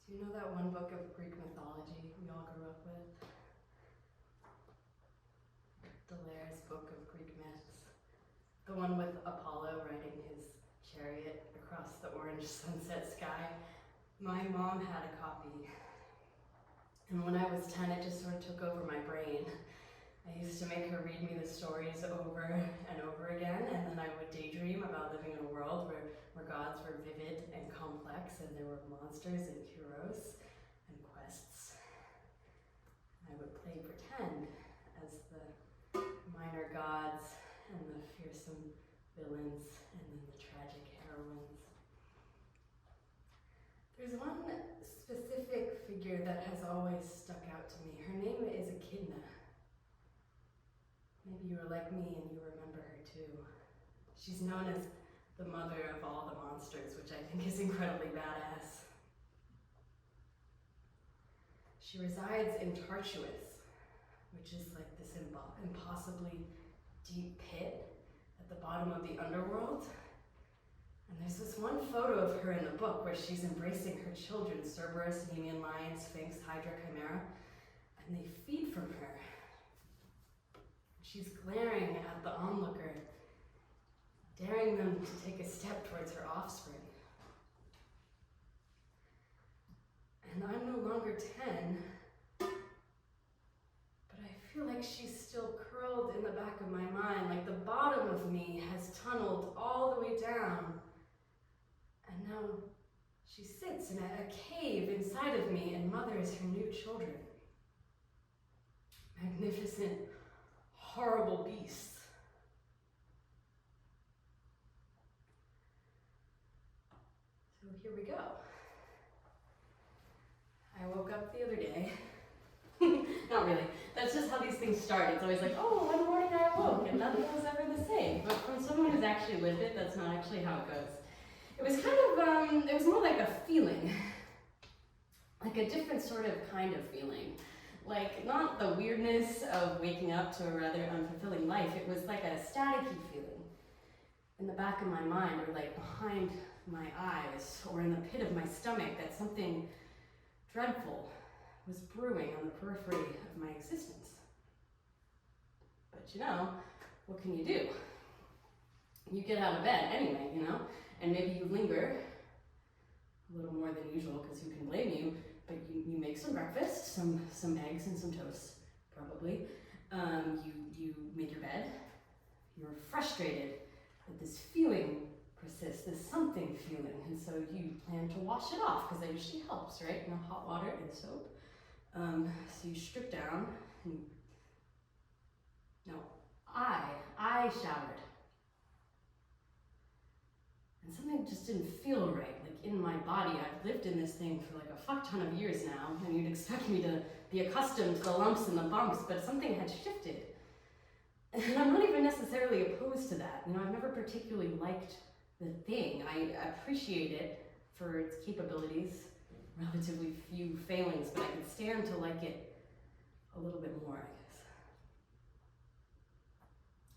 Do you know that one book of Greek mythology we all grew up with? Delaire's book of Greek myths. The one with Apollo riding his chariot across the orange sunset sky. My mom had a copy. And when I was 10, it just sort of took over my brain. I used to make her read me the stories over and over again, and then I would daydream about living in a world where gods were vivid and complex, and there were monsters and heroes and quests. I would play pretend as the minor gods and the fearsome villains and then the tragic heroines. There's one specific figure that has always stuck out to me. Her name is Echidna. Maybe you were like me and you remember her too. She's known as the mother of all the monsters, which I think is incredibly badass. She resides in Tartarus, which is like this impossibly deep pit at the bottom of the underworld. And there's this one photo of her in the book where she's embracing her children, Cerberus, Nemean lion, Sphinx, Hydra, Chimera, and they feed from her. She's glaring at the onlooker, daring them to take a step towards her offspring. And I'm no longer 10, but I feel like she's still curled in the back of my mind, like the bottom of me has tunneled all the way down. And now she sits in a cave inside of me and mothers her new children. Magnificent, horrible beasts. So here we go. I woke up the other day. Not really. That's just how these things start. It's always like, oh, one morning I awoke and nothing was ever the same. But from someone who's actually lived it, that's not actually how it goes. It was kind of, it was more like a feeling. Like a different sort of kind of feeling. Like, not the weirdness of waking up to a rather unfulfilling life. It was like a staticky feeling in the back of my mind, or like behind my eyes, or in the pit of my stomach, that something dreadful was brewing on the periphery of my existence. But you know, what can you do? You get out of bed anyway, you know, and maybe you linger a little more than usual, because who can blame you? But you make some breakfast, some eggs and some toast, probably. You make your bed. You're frustrated that this feeling persists, this something feeling, and so you plan to wash it off, because that usually helps, right? You know, hot water and soap. So you strip down, and no, I showered. And something just didn't feel right, like in my body. I've lived in this thing for like a fuck ton of years now, and you'd expect me to be accustomed to the lumps and the bumps, but something had shifted. And I'm not even necessarily opposed to that. You know, I've never particularly liked the thing. I appreciate it for its capabilities, relatively few failings, but I could stand to like it a little bit more, I guess.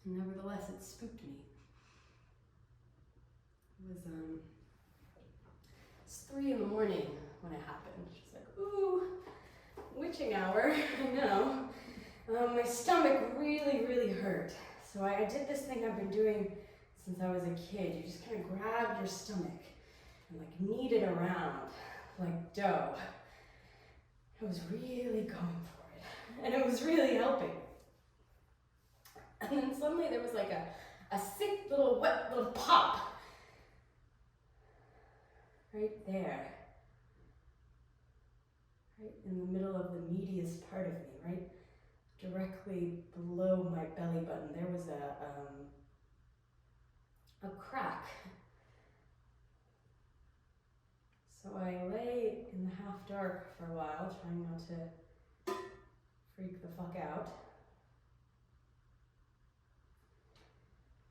And nevertheless, it spooked me. It was, it's 3 in the morning when it happened. She's like, ooh, witching hour, I know. My stomach really, really hurt. So I did this thing I've been doing since I was a kid. You just kind of grab your stomach and like knead it around like dough. I was really going for it, and it was really helping. And then suddenly there was like a sick little wet little pop right there, right in the middle of the meatiest part of me, right directly below my belly button. There was a crack. So I lay in the half dark for a while, trying not to freak the fuck out.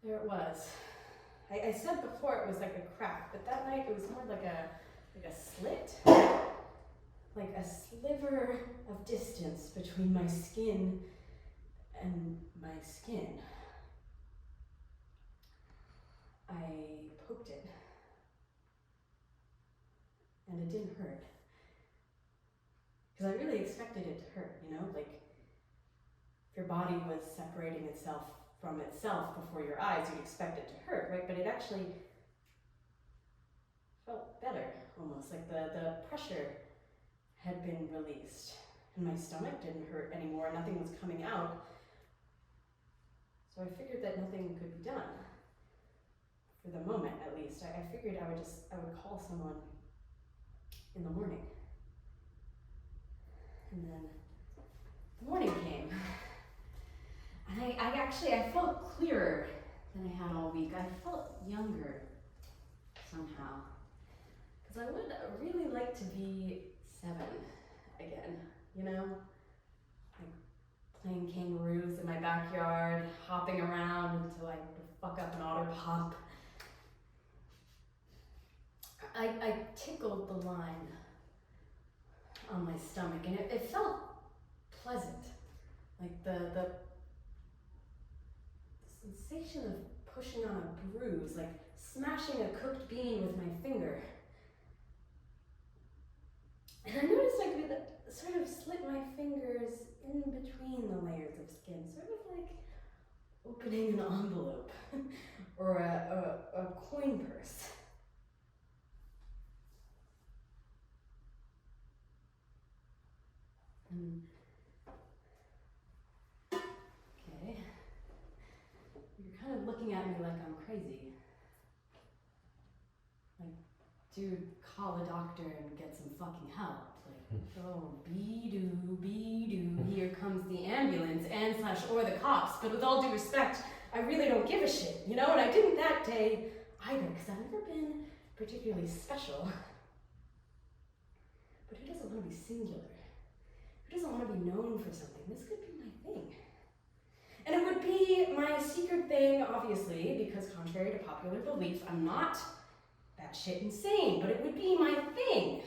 There it was. I said before it was like a crack, but that night it was more like a slit, like a sliver of distance between my skin and my skin. I poked it, and it didn't hurt. Because I really expected it to hurt, you know? Like, if your body was separating itself from itself before your eyes, you'd expect it to hurt, right? But it actually felt better, almost. Like the pressure had been released. And my stomach didn't hurt anymore, nothing was coming out. So I figured that nothing could be done. For the moment, at least. I figured I would call someone in the morning. And then the morning came. And I felt clearer than I had all week. I felt younger somehow. Because I would really like to be 7 again, you know? Like playing kangaroos in my backyard, hopping around until I fuck up an otter pop. I tickled the line on my stomach, and it felt pleasant. Like the sensation of pushing on a bruise, like smashing a cooked bean with my finger. And I noticed I could sort of slip my fingers in between the layers of skin, sort of like opening an envelope or a coin purse. Okay. You're kind of looking at me like I'm crazy. Like, dude, call a doctor and get some fucking help. Like, oh, be-doo, here comes the ambulance or the cops. But with all due respect, I really don't give a shit, you know? And I didn't that day either, because I've never been particularly special. But who doesn't want to be singular? Who doesn't want to be known for something? This could be my thing. And it would be my secret thing, obviously, because contrary to popular belief, I'm not batshit insane, but it would be my thing.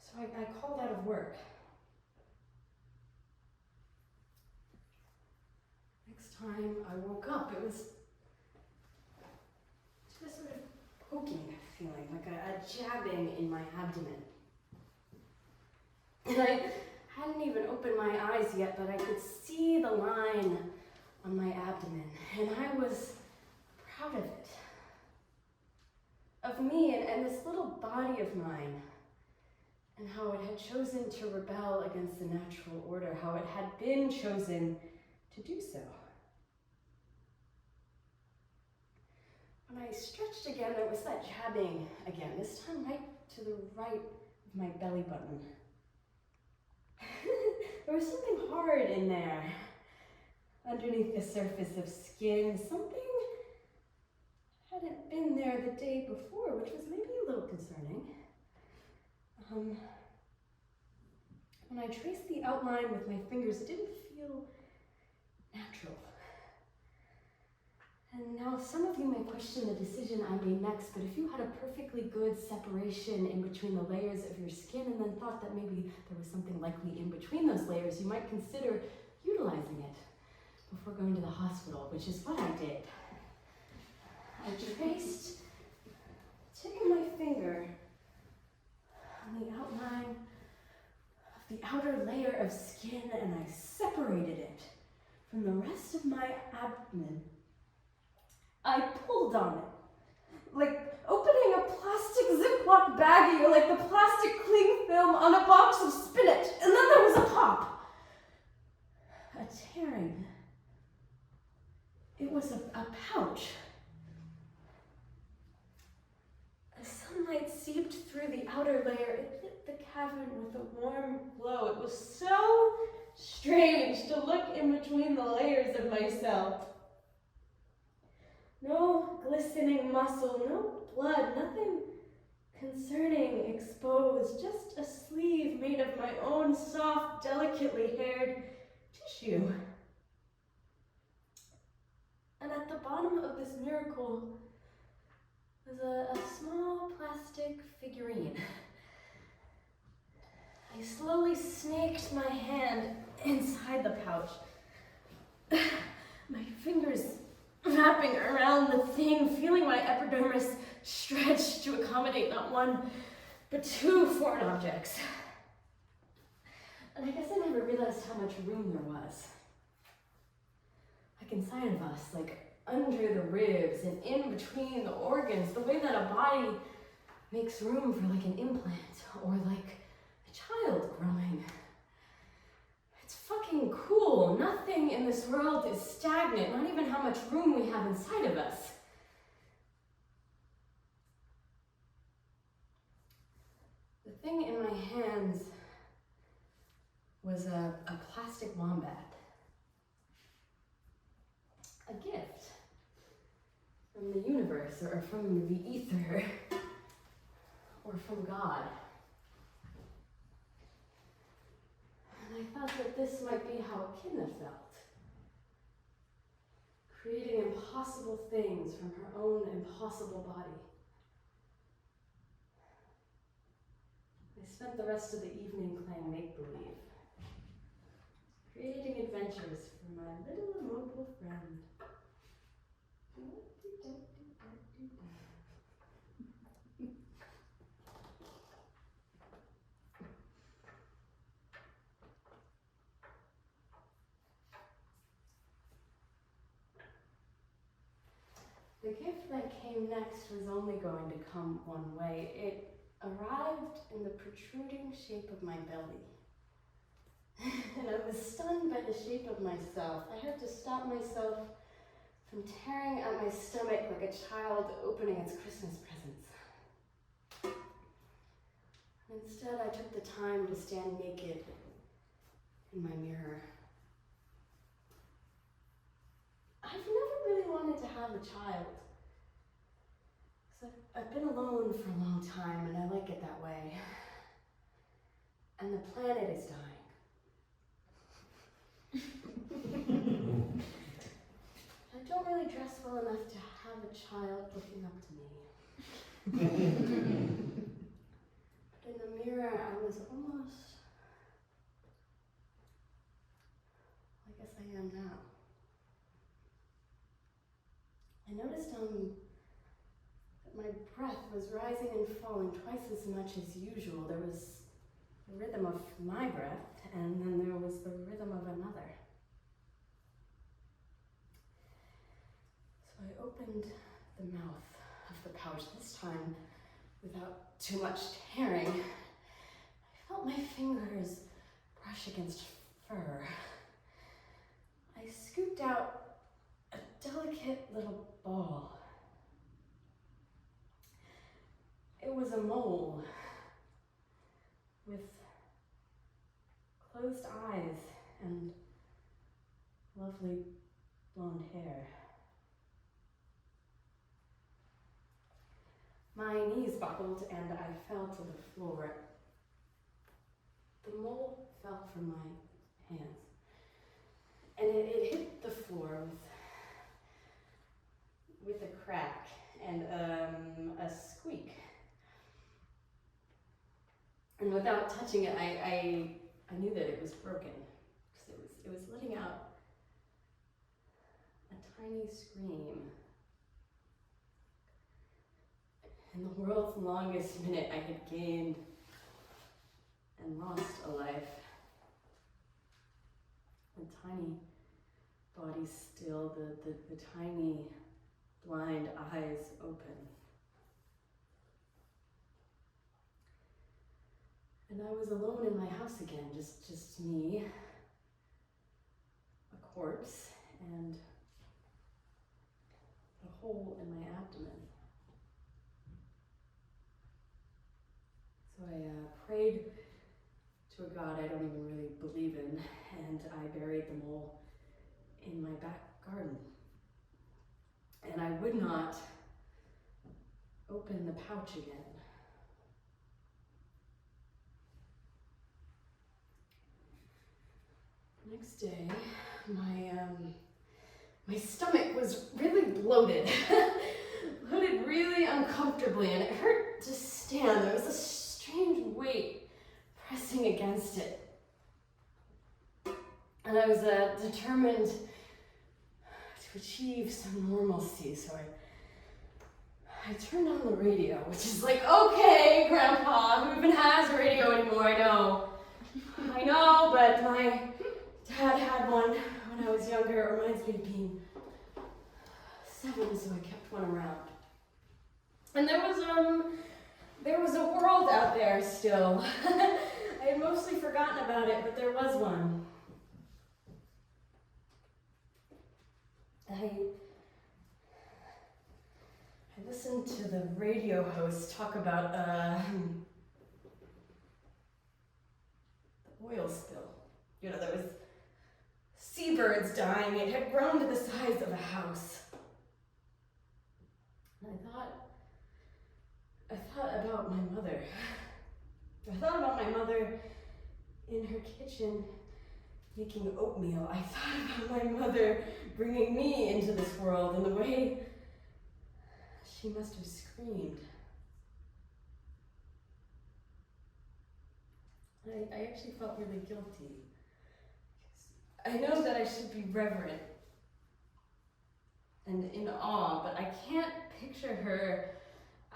So I called out of work. Next time I woke up, it was just sort of poking feeling, like a jabbing in my abdomen. And I hadn't even opened my eyes yet, but I could see the line on my abdomen, and I was proud of it. Of me and this little body of mine, and how it had chosen to rebel against the natural order, how it had been chosen to do so. When I stretched again, there was that jabbing again, this time right to the right of my belly button. There was something hard in there, underneath the surface of skin. Something hadn't been there the day before, which was maybe a little concerning. When I traced the outline with my fingers, it didn't feel natural. And now some of you may question the decision I made next, but if you had a perfectly good separation in between the layers of your skin and then thought that maybe there was something likely in between those layers, you might consider utilizing it before going to the hospital, which is what I did. I traced the tip of my finger on the outline of the outer layer of skin, and I separated it from the rest of my abdomen. I pulled on it, like opening a plastic Ziploc baggie or like the plastic cling film on a box of spinach, and then there was a pop, a tearing. It was a pouch. As sunlight seeped through the outer layer, it lit the cavern with a warm glow. It was so strange to look in between the layers of myself. No glistening muscle, no blood, nothing concerning exposed, just a sleeve made of my own soft, delicately haired tissue. And at the bottom of this miracle was a small plastic figurine. I slowly snaked my hand inside the pouch, my fingers wrapping around the thing, feeling my epidermis stretch to accommodate not one, but 2 foreign objects. And I guess I never realized how much room there was. Like inside of us, like under the ribs and in between the organs, the way that a body makes room for like an implant or like a child growing. It's fucking cool. Nothing in this world is stagnant, not even how much room we have inside of us. The thing in my hands was a plastic wombat. A gift from the universe or from the ether or from God. And I thought that this might be how Kinna felt. Creating impossible things from her own impossible body. I spent the rest of the evening playing make-believe. Creating adventures for my little immobile friend. The gift that came next was only going to come one way. It arrived in the protruding shape of my belly. And I was stunned by the shape of myself. I had to stop myself from tearing at my stomach like a child opening its Christmas presents. Instead, I took the time to stand naked in my mirror. I've never really wanted to have a child. Because I've been alone for a long time, and I like it that way. And the planet is dying. I don't really dress well enough to have a child looking up to me. But in the mirror, I was almost, I guess I am now. I noticed that my breath was rising and falling twice as much as usual. There was the rhythm of my breath, and then there was the rhythm of another. So I opened the mouth of the pouch, this time without too much tearing. I felt my fingers brush against fur. I scooped out a delicate little ball. It was a mole with closed eyes and lovely blonde hair. My knees buckled and I fell to the floor. The mole fell from my hands. And it hit the floor with a crack and a squeak. And without touching it, I knew that it was broken, because it was letting out a tiny scream. In the world's longest minute, I had gained and lost a life. The tiny body still, the tiny blind eyes open. And I was alone in my house again, just me, a corpse, and a hole in my abdomen. So I prayed to a God I don't even really believe in, and I buried the mole in my back garden. And I would not open the pouch again. Next day, my stomach was really bloated, bloated really uncomfortably, and it hurt to stand. There was a strange weight pressing against it. And I was determined to achieve some normalcy, so I turned on the radio, which is like, okay, Grandpa, who even has a I know. I know, but my dad had one when I was younger. It reminds me of being 7, so I kept one around. And there was a world out there still. I had mostly forgotten about it, but there was one. I listened to the radio host talk about the oil spill. You know, there was seabirds dying. It had grown to the size of a house. And I thought about my mother. I thought about my mother in her kitchen making oatmeal. I thought about my mother bringing me into this world and the way she must have screamed. I actually felt really guilty. I know that I should be reverent and in awe, but I can't picture her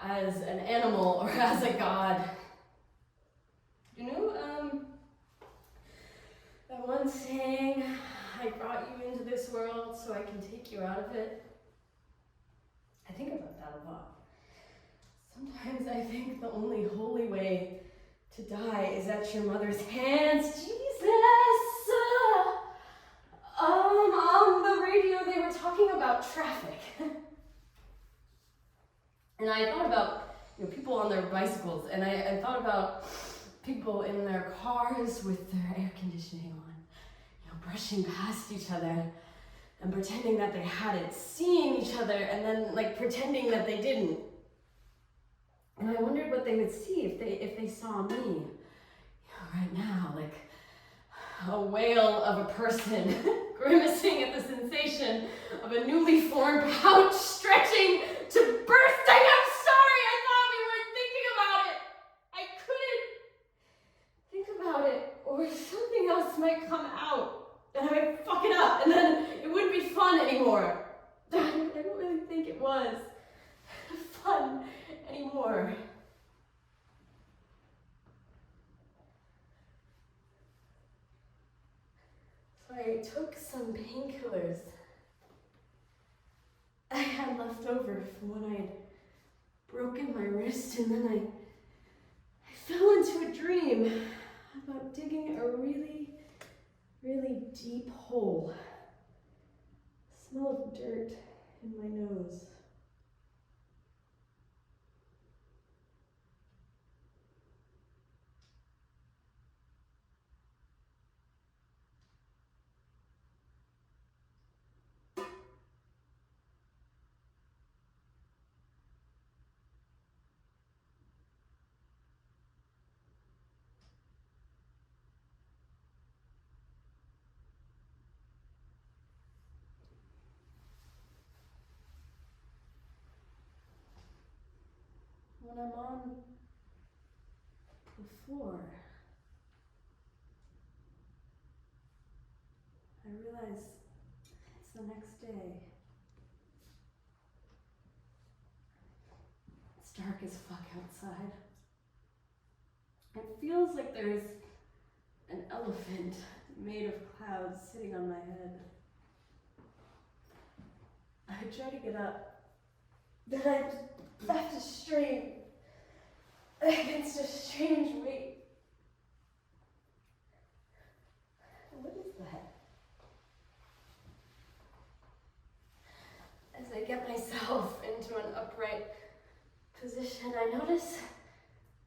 as an animal or as a god. You know, that one saying, I brought you into this world so I can take you out of it. I think about that a lot. Sometimes I think the only holy way to die is at your mother's hands. Jesus! On the radio they were talking about traffic. And I thought about, people on their bicycles, and I thought about people in their cars with their air conditioning on, brushing past each other and pretending that they had it, seeing each other, and then pretending that they didn't. And I wondered what they would see if they saw me right now, like a whale of a person grimacing at the sensation of a newly formed pouch stretching to bursting. I'm sorry, I thought we weren't thinking about it. I couldn't think about it, or something else might come out and I might fuck it up, and then it wouldn't be fun anymore. I don't really think it was fun anymore. So I took some painkillers I had left over from when I had broken my wrist, and then I fell into a dream about digging a really, really deep hole. Smell of dirt in my nose. When I'm on the floor, I realize it's the next day. It's dark as fuck outside. It feels like there's an elephant made of clouds sitting on my head. I try to get up, then I have to strain against a strange weight. What is that? As I get myself into an upright position, I notice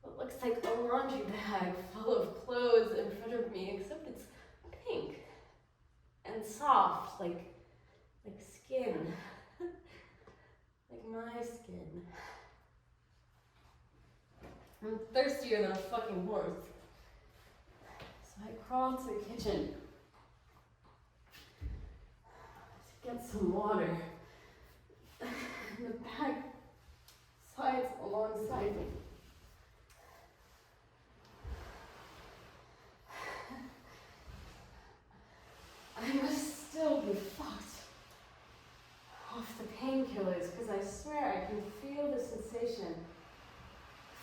what looks like a laundry bag full of clothes in front of me, except it's pink and soft, like skin. Like my skin. I'm thirstier than a fucking horse. So I crawl to the kitchen to get some water. And the bag slides alongside me. I must still be fucked off the painkillers, because I swear I can feel the sensation of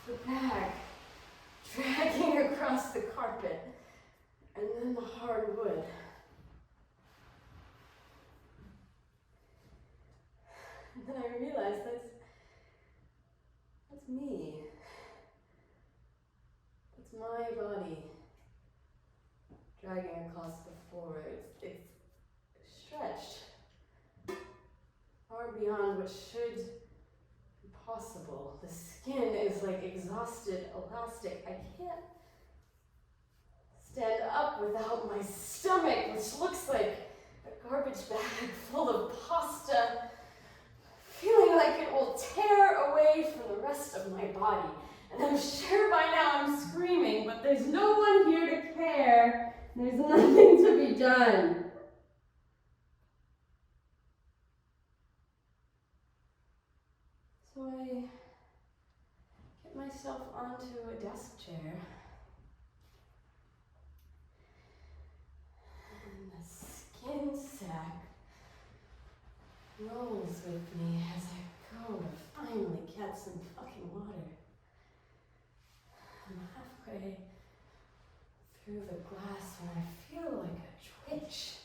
the bag dragging across across the carpet, and then the hard wood. And then I realized that's me. It's my body dragging across the floor. It's stretched far beyond what should be possible. The skin is like exhausted elastic. I can't stand up without my stomach, which looks like a garbage bag full of pasta, feeling like it will tear away from the rest of my body. And I'm sure by now I'm screaming, but there's no one here to care. There's nothing to be done. So I get myself onto a desk chair. And the skin sack rolls with me as I go to finally get some fucking water. I'm halfway through the glass when I feel like a twitch.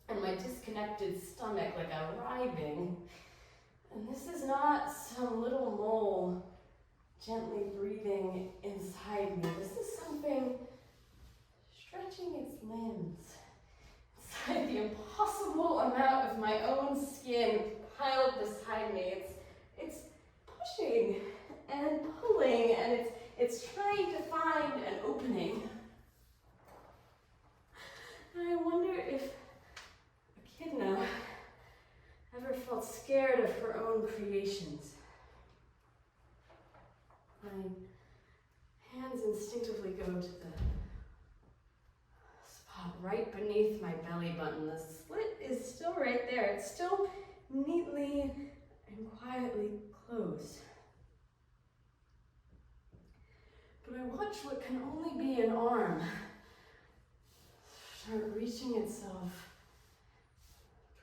And my disconnected stomach like a writhing. And this is not some little mole gently breathing inside me. This is something stretching its limbs inside the impossible amount of my own skin piled beside me. It's pushing and pulling, and it's trying to find an opening. And I wonder if Echidna ever felt scared of her own creations. My hands instinctively go to the spot right beneath my belly button. The slit is still right there. It's still neatly and quietly closed. But I watch what can only be an arm start reaching itself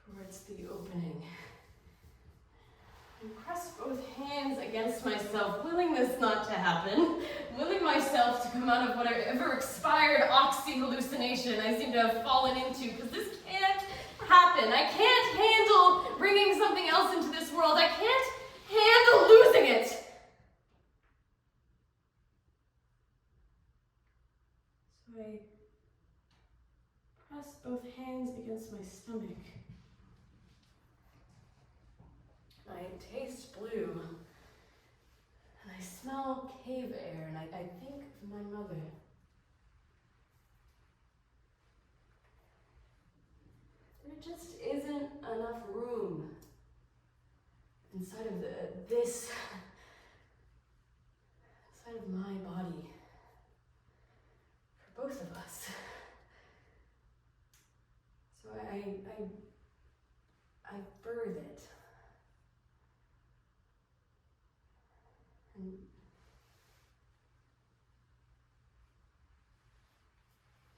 towards the opening. I press both hands against myself, willing this not to happen, willing myself to come out of whatever expired oxy hallucination I seem to have fallen into, because this can't happen. I can't handle bringing something else into this world. I can't handle losing it. So I press both hands against my stomach. I taste blue, and I smell cave air, and I think of my mother. There just isn't enough room inside of this side of my body for both of us. So I birth it. And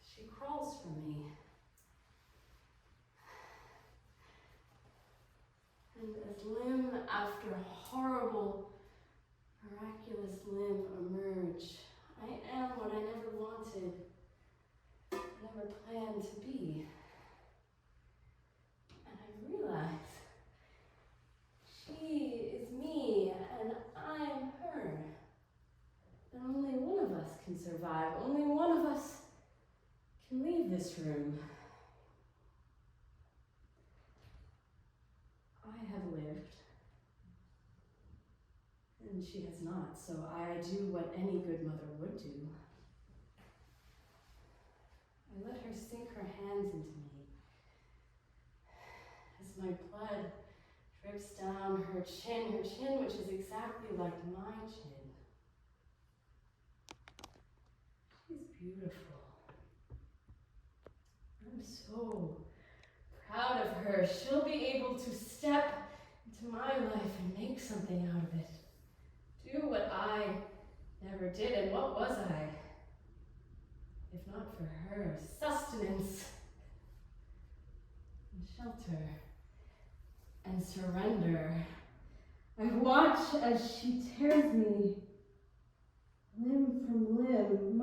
she crawls for me. And as limb after horrible, miraculous limb emerge, I am what I never wanted, never planned to be. And I realize she is me and I'm her. And only one of us can survive. Only one of us can leave this room. I have lived, and she has not, so I do what any good mother would do. I let her sink her hands into me. As my blood drips down her chin which is exactly like my chin. She's beautiful. I'm so proud of her. She'll be able to step into my life and make something out of it. Do what I never did, and what was I? If not for her, sustenance and shelter and surrender. I watch as she tears me limb from limb,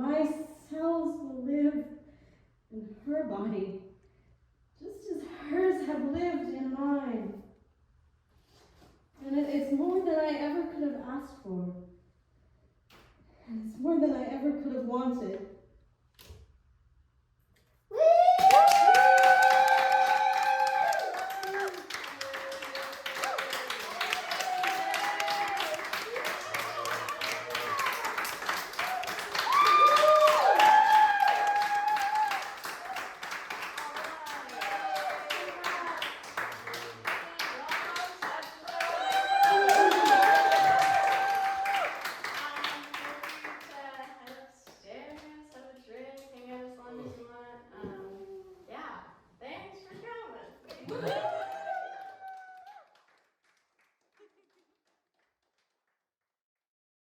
for. And it's more than I ever could have wanted. Yeah, thanks for coming.